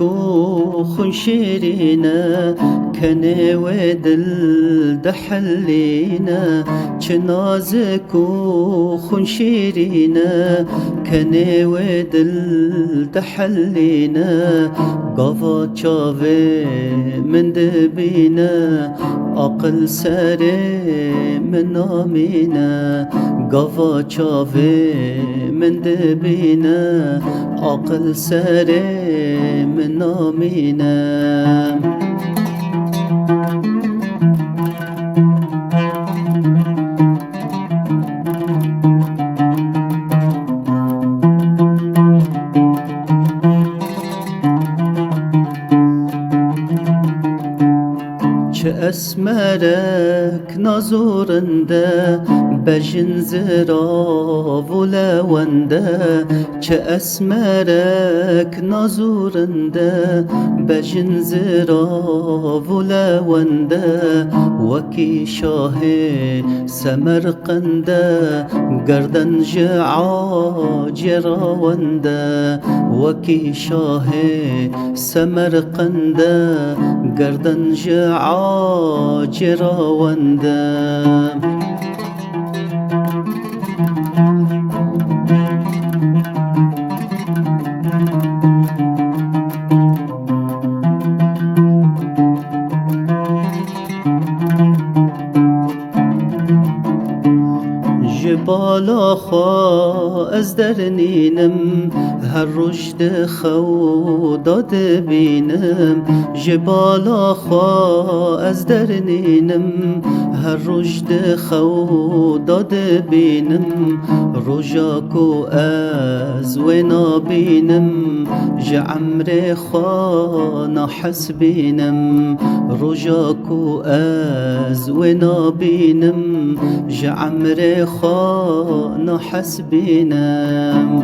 و خون شیرینه کنه و دل دحلینه چه نازک و خون شیرینه کنه و دل دحلینه قفا چاوه من دبینه عقل سره من آمینه قفا چاوه من دبینه عقل سره من آمینه چه اسمرك نازورنده بجن زرا ولونده چه اسمرك نازورنده بجن زرا ولونده وكي شاه سمرقنده گردن جراونده وكي شاه سمرقنده گردن جراونده بالا خوا از درنینم هر رشد خو داده بینم جبالا خوا از درنینم هر رشد خو داده بینم رجاکو از وینا بینم جعمر خوا نحس بینم رجاکو از وینا بینم جعمر خوا نحس بینم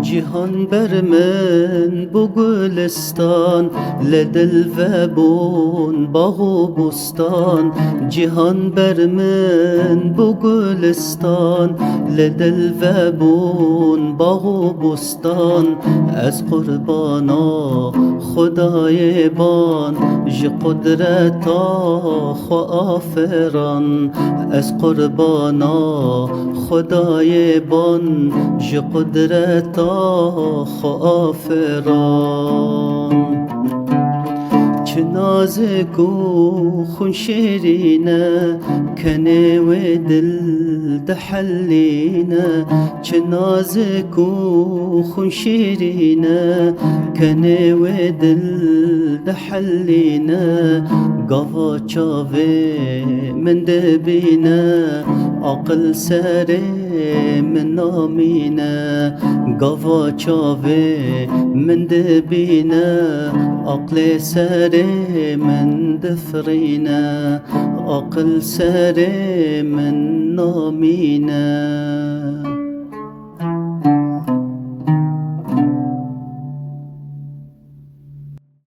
جهان بر من بو گلستان لدل و بون باغ و بستان جهان بر من بو گلستان لدل و بون باغ و بستان از قربانا خدای بان ج قدرتا خو آفران از قربانا خدای بان ج قدرتا خو آفران چه نازک و خون شیرینه کنه و دل دحلینه چه نازک و خون شیرینه کنه و دل دحلینه قفا چاوه من دبینه عقل سره من آمینه قفا چاوه من دبینه عقل سره من دفرینه عقل سره من آمینه